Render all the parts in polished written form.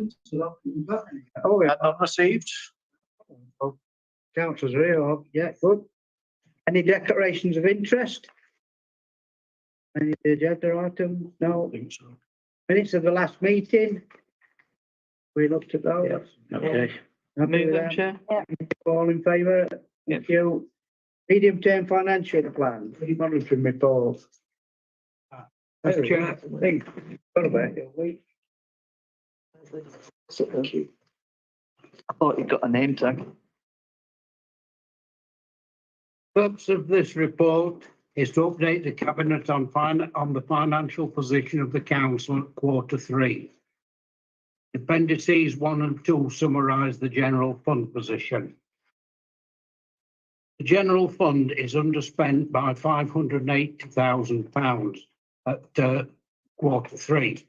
Oh, we have not received. Oh, councillors Rio, yeah, good. Any declarations of interest? Any agenda items? No. think so. Minutes of the last meeting? We looked at those. Okay. Happy with them? Chair. All in favour? Thank you. Medium term financial plan, monitoring report. Mr. Chair, I think, got about a week. I thought you got a name tag. Purpose of this report is to update the cabinet on the financial position of the council at Q3. Appendices 1 and 2 summarise the general fund position. The general fund is underspent by £580,000 at Q3.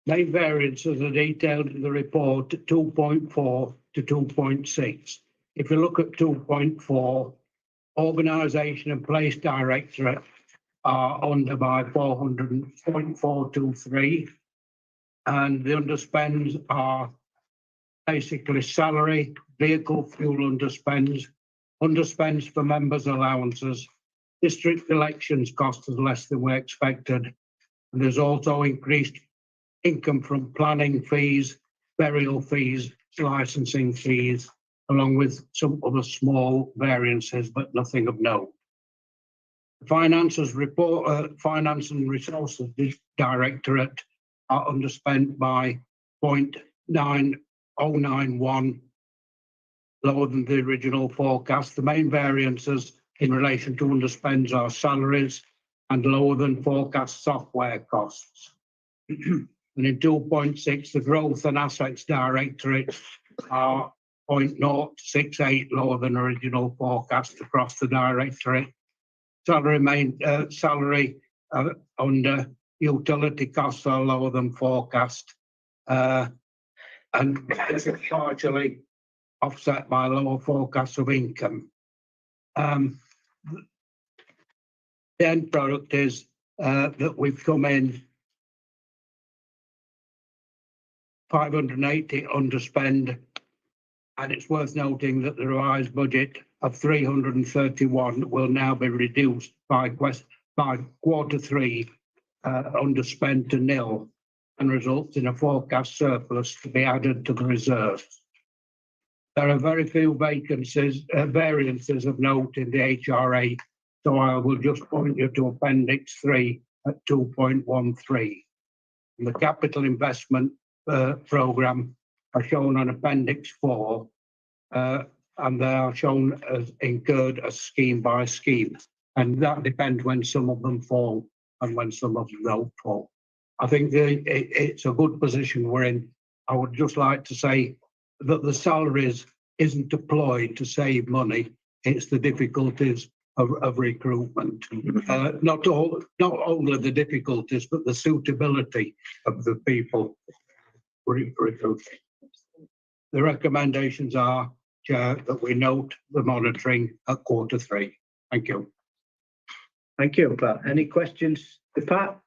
Main variances are detailed in the report at 2.4 to 2.6. If you look at 2.4, Organisation and Place Directorate are under by 400.423, and the underspends are basically salary, vehicle fuel underspends, underspends for members' allowances, district elections cost is less than we expected, and there's also increased income from planning fees, burial fees, licensing fees, along with some other small variances, but nothing of note. The Finances report, Finance and Resources Directorate are underspent by 0.9091, lower than the original forecast. The main variances in relation to underspends are salaries and lower than forecast software costs. And in 2.6, the Growth and Assets Directorate are 0.068 lower than original forecast across the directorate. Salary under utility costs are lower than forecast, and it's largely offset by lower forecasts of income. The end product is that we've come in 580 underspend, and it's worth noting that the revised budget of 331 will now be reduced by Q3 underspend to nil, and results in a forecast surplus to be added to the reserves. There are very few variances of note in the HRA, so I will just point you to Appendix 3 at 2.13. The capital investment programme are shown on Appendix 4, and they are shown as incurred as scheme by scheme, and that depends when some of them fall and when some of them don't fall. I think it's a good position we're in. I would just like to say that the salaries isn't deployed to save money, it's the difficulties of recruitment. Not only the difficulties, but the suitability of the people recruited. The recommendations are, Chair, that we note the monitoring at Q3. Thank you. Thank you, Pat. Any questions to Pat?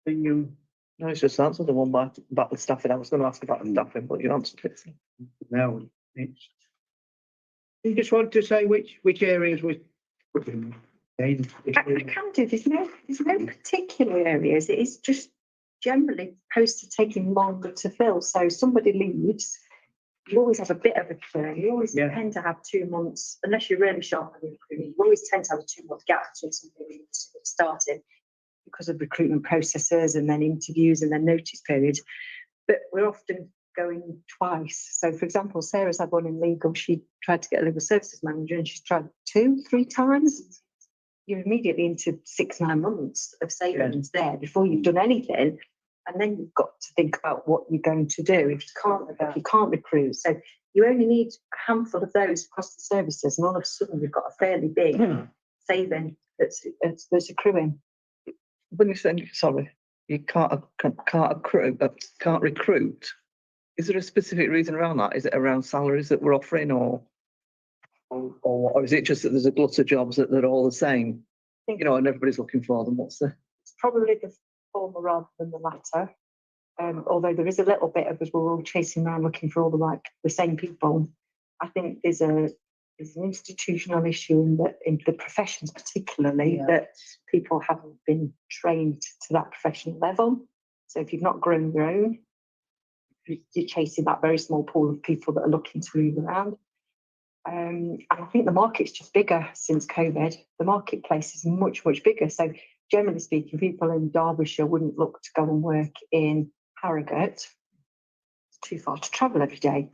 No, it's just answered the one about the staffing. I was going to ask about the staffing, but you answered it. No. You just want to say which areas we. I can do. There's no particular areas. It is just generally posts are taking longer to fill. So somebody leaves, you always have a bit of a turn. You always tend to have 2 months, unless you're really sharp on recruitment. You always tend to have a 2-month gap between somebody starting because of recruitment processes and then interviews and then notice periods. But we're often going twice. So, for example, Sarah's had one in legal. She tried to get a legal services manager and she's tried 2-3 times. You're immediately into 6-9 months of savings there before you've done anything. And then you've got to think about what you're going to do if you can't recruit. So you only need a handful of those across the services, and all of a sudden you've got a fairly big saving that's accruing. When you say, sorry, you can't recruit, is there a specific reason around that? Is it around salaries that we're offering, or is it just that there's a glut of jobs that they're all the same? And everybody's looking for them? It's probably former rather than the latter. Although there is a little bit of us, we're all chasing around looking for all the same people. I think there's an institutional issue in the professions particularly, that people haven't been trained to that professional level. So if you've not grown your own, you're chasing that very small pool of people that are looking to move around. And I think the market's just bigger since COVID. The marketplace is much, much bigger. So generally speaking, people in Derbyshire wouldn't look to go and work in Harrogate. It's too far to travel every day.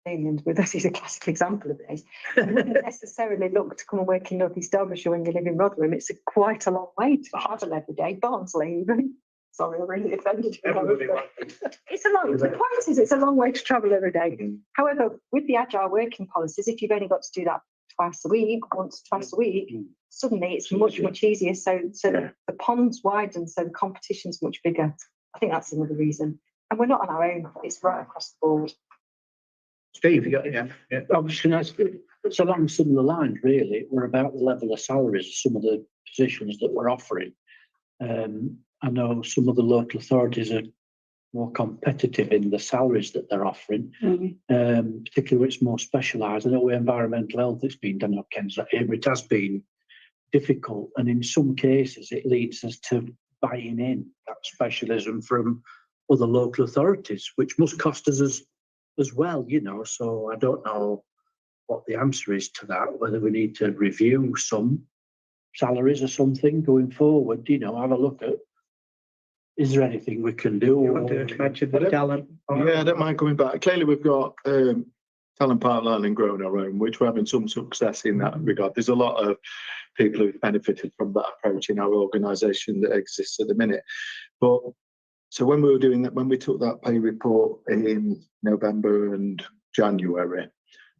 And with us is a classic example of this. You wouldn't necessarily look to come and work in North East Derbyshire when you live in Rotherham. It's quite a long way to travel every day. Barnsley even. Sorry, I really offended you. It's a long. The point is, it's a long way to travel every day. However, with the agile working policies, if you've only got to do that twice a week, once, twice a week, suddenly it's much, much easier. So the ponds widen, so the competition's much bigger. I think that's another reason. And we're not on our own. It's right across the board. Steve, you got Obviously, it's along similar lines, really. We're about the level of salaries of some of the positions that we're offering. I know some of the local authorities are more competitive in the salaries that they're offering, particularly where it's more specialised. I know with environmental health, it's been done up Kensington. It has been difficult, and in some cases, it leads us to buying in that specialism from other local authorities, which must cost us as well, you know. So I don't know what the answer is to that, whether we need to review some salaries or something going forward, you know, have a look at, is there anything we can do? You want to mention the talent? Yeah, I don't mind coming back. Clearly, we've got talent pipeline and growing our own, which we're having some success in that regard. There's a lot of people who've benefited from that approach in our organisation that exists at the minute. But so when we were doing that, when we took that pay report in November and January,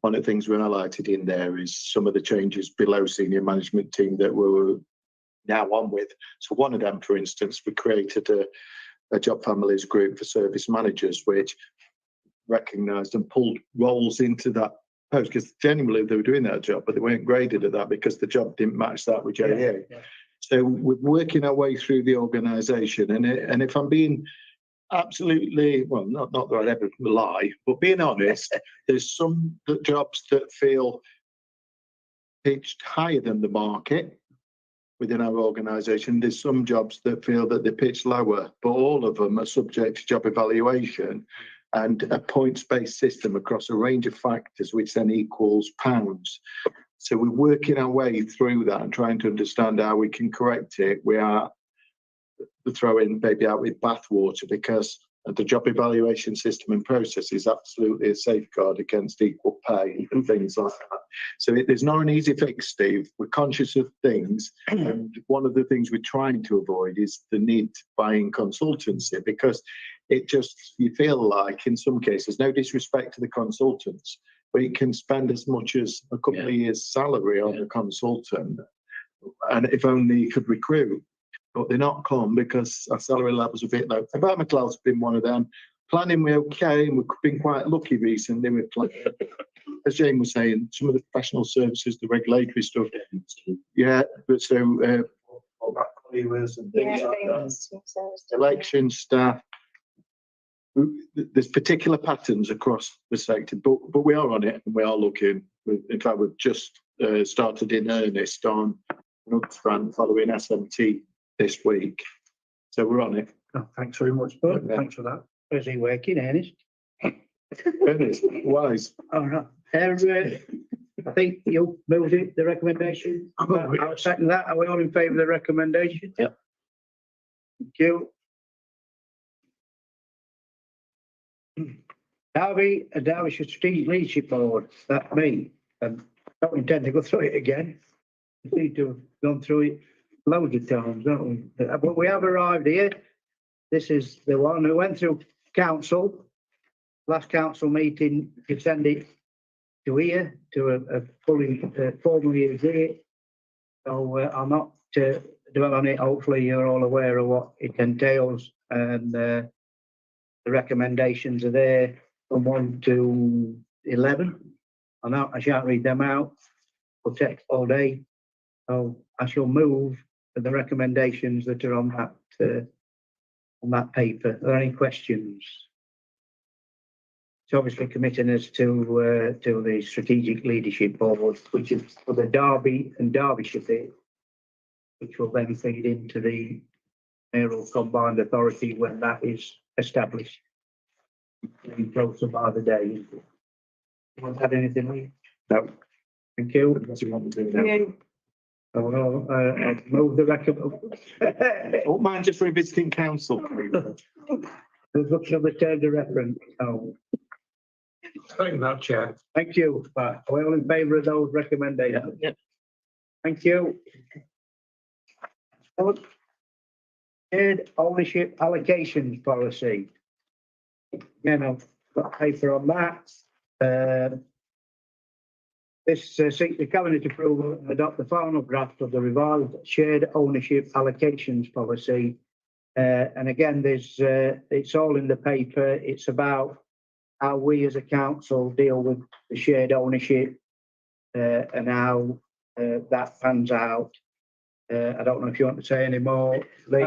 one of the things we highlighted in there is some of the changes below senior management team that we were now on with. So one of them, for instance, we created a job families group for service managers, which recognised and pulled roles into that post, because genuinely they were doing that job, but they weren't graded at that because the job didn't match that with JA. Yeah. So we're working our way through the organisation, and if I'm being absolutely, well, not that I'd ever lie, but being honest, there's some jobs that feel pitched higher than the market within our organisation. There's some jobs that feel that they're pitched lower, but all of them are subject to job evaluation and a points-based system across a range of factors, which then equals pounds. So we're working our way through that and trying to understand how we can correct it. We are throwing baby out with bathwater, because the job evaluation system and process is absolutely a safeguard against equal pay and things like that. So there's not an easy fix, Steve. We're conscious of things, and one of the things we're trying to avoid is the need to buy in consultancy, because it just, you feel like in some cases, no disrespect to the consultants, but it can spend as much as a couple of years' salary on a consultant, and if only you could recruit. But they're not come because our salary level's a bit low. Environmental health's been one of them. Planning, we're okay, and we've been quite lucky recently with, as Jane was saying, some of the professional services, the regulatory stuff. Yeah, but so and things like that. Election staff. There's particular patterns across the sector, but we are on it and we are looking. In fact, we've just started in earnest on another strand following SMT this week. So we're on it. Oh, thanks very much, Bud. Thanks for that. Is he working, Ernest? Ernest, wise. All right. I think you moved it, the recommendation. I'll second that. Are we all in favour of the recommendation? Yep. Thank you. Derbyshire Strategic Leadership Board, that's me. And don't intend to go through it again. We need to have gone through it loads of times, don't we? But we have arrived here. This is the one who went through council. Last council meeting, you send it to here, to a fully formally agree. So I'll not dwell on it. Hopefully you're all aware of what it entails, and the recommendations are there from 1 to 11. I shan't read them out. We'll take all day. So I shall move to the recommendations that are on that on that paper? Are there any questions? It's obviously committing us to the Strategic Leadership Board, which is for the Derby and Derbyshire bit, which will then feed into the mayoral combined authority when that is established. Getting closer by the day. You want to add anything, Lee? No. Thank you. What do you want to do now? Yeah. Well, I'll move the recommend. Don't mind just revisiting council. Looking at the terms of reference. Oh, Thank that, Chair. thank you. Are we all in favour of those recommendations? Yeah. Thank you. Shared ownership allocations policy. Again, I've got paper on that. This seeks the cabinet approval and adopt the final draft of the revised shared ownership allocations policy. And again, it's all in the paper. It's about how we as a council deal with the shared ownership and how that pans out. I don't know if you want to say any more, Lee.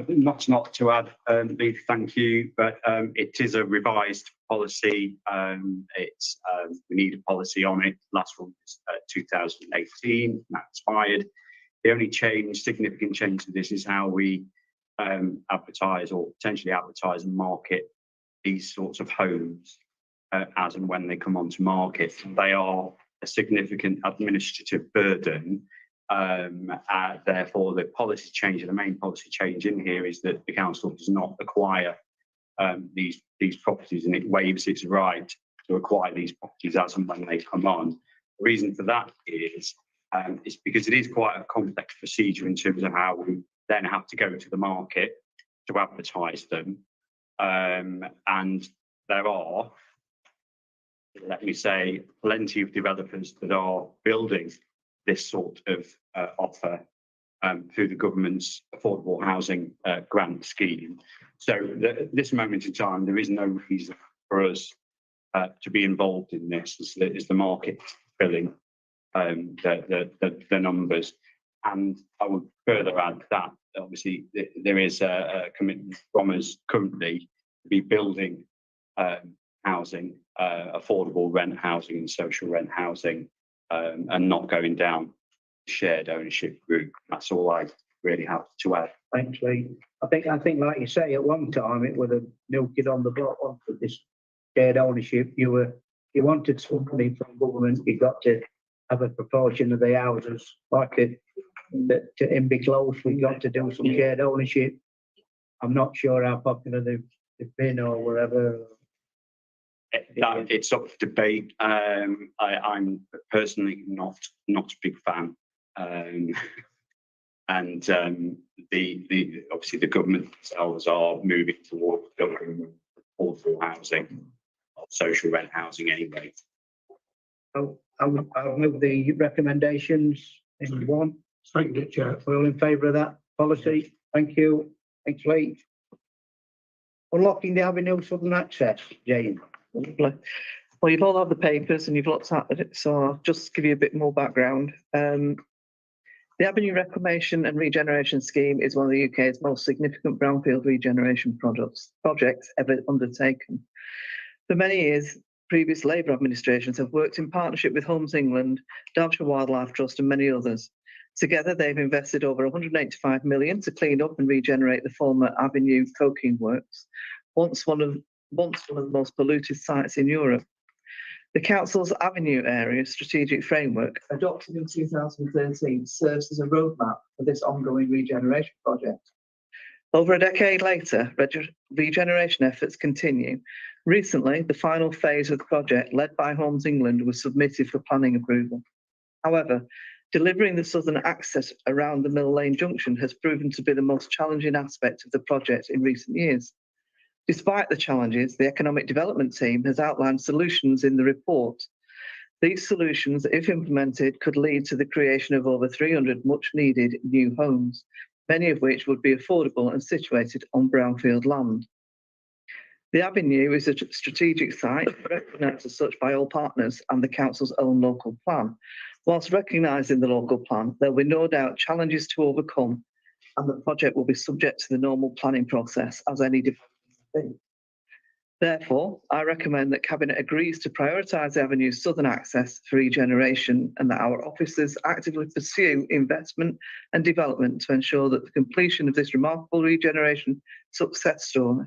Not to add, Lee, thank you, but it is a revised policy. It's we need a policy on it. Last one was 2018, and that expired. The only significant change to this is how we advertise or potentially advertise and market these sorts of homes as and when they come onto market. They are a significant administrative burden. Therefore, the policy change, the main policy change in here is that the council does not acquire these properties, and it waives its right to acquire these properties as and when they come on. The reason for that is because it is quite a complex procedure in terms of how we then have to go to the market to advertise them. And there are, let me say, plenty of developers that are building this sort of offer through the government's affordable housing grant scheme. So at this moment in time, there is no reason for us to be involved in this as the market filling the numbers. And I would further add that obviously there is a commitment from us currently to be building housing, affordable rent housing and social rent housing, and not going down the shared ownership route. That's all I really have to add. Thanks, Lee. I think, like you say, at one time it was a new kid on the block for this shared ownership. You wanted somebody from government, you got to have a proportion of the houses, like it, that in Big Close, we got to do some shared ownership. I'm not sure how popular they've been or whatever. It's up for debate. I'm personally not a big fan. And the obviously the government themselves are moving towards building affordable housing, or social rent housing anyway. I'll move the recommendations in one. Thank you, Chair. We're all in favour of that policy. Thank you. Thanks, Lee. Unlocking the Avenue Southern Access, Jane. Lovely. Well, you've all had the papers and you've looked at it, so I'll just give you a bit more background. The Avenue Reclamation and Regeneration Scheme is one of the UK's most significant brownfield regeneration projects ever undertaken. For many years, previous Labour administrations have worked in partnership with Homes England, Derbyshire Wildlife Trust and many others. Together, they've invested over 185 million to clean up and regenerate the former Avenue coking works, once one of the most polluted sites in Europe. The Council's Avenue Area Strategic Framework, adopted in 2013, serves as a roadmap for this ongoing regeneration project. Over a decade later, regeneration efforts continue. Recently, the final phase of the project, led by Homes England, was submitted for planning approval. However, delivering the southern access around the Mill Lane Junction has proven to be the most challenging aspect of the project in recent years. Despite the challenges, the Economic Development Team has outlined solutions in the report. These solutions, if implemented, could lead to the creation of over 300 much-needed new homes, many of which would be affordable and situated on brownfield land. The Avenue is a strategic site, recognised as such by all partners and the Council's own local plan. Whilst recognising the local plan, there will be no doubt challenges to overcome and the project will be subject to the normal planning process as any development. Therefore, I recommend that Cabinet agrees to prioritise the avenue's southern access for regeneration and that our officers actively pursue investment and development to ensure that the completion of this remarkable regeneration success story.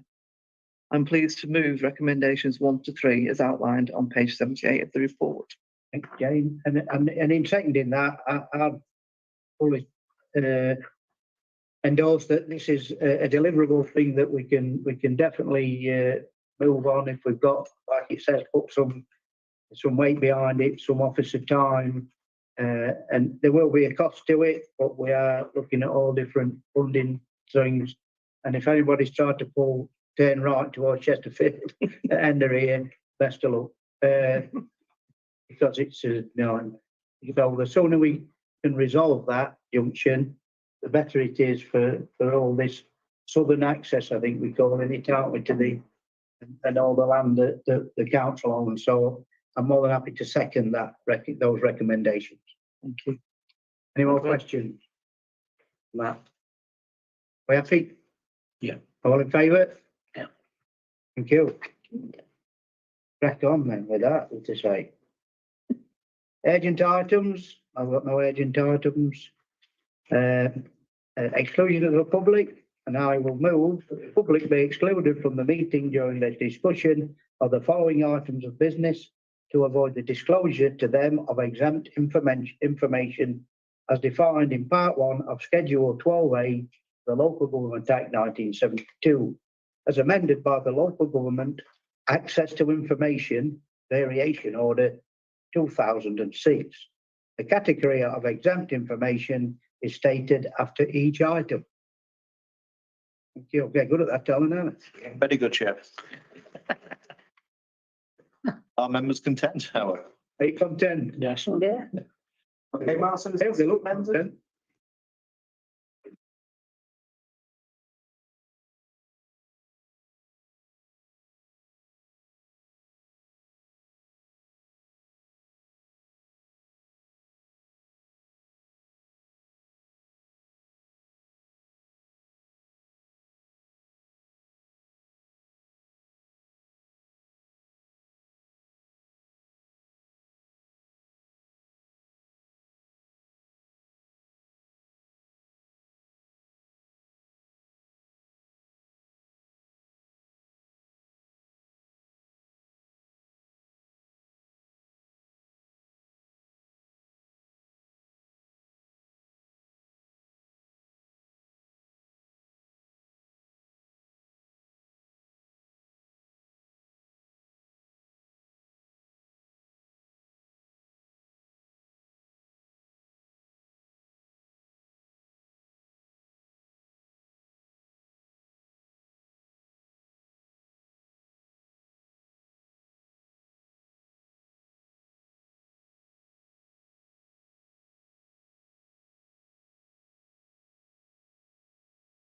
I'm pleased to move recommendations 1 to 3 as outlined on page 78 of the report. Thank you, Jane. And in seconding that, I've fully endorse that this is a deliverable thing that we can definitely move on if we've got, like it says, put some weight behind it, some officer time. And there will be a cost to it, but we are looking at all different funding things. And if anybody's tried to turn right towards Chesterfield at the end of here, best of luck. Because it's, the sooner we can resolve that junction, the better it is for all this southern access, I think we call it, aren't we, to and all the land that the council owns. So I'm more than happy to second those recommendations. Thank you. Any more questions? Matt? We happy? Yeah. All in favour? Yeah. Thank you. Crack on then with that, what to say. Urgent items, I've got no urgent items. Exclusion of the public, and I will move that the public be excluded from the meeting during the discussion of the following items of business to avoid the disclosure to them of exempt information as defined in Part 1 of Schedule 12A, the Local Government Act 1972, as amended by the Local Government Access to Information Variation Order 2006. The category of exempt information is stated after each item. Thank you. Okay, good at that, Alan, aren't it? Very good, Chair. Are members content, however? 8 from 10. Yes. Yeah. Okay, Martin. They look content.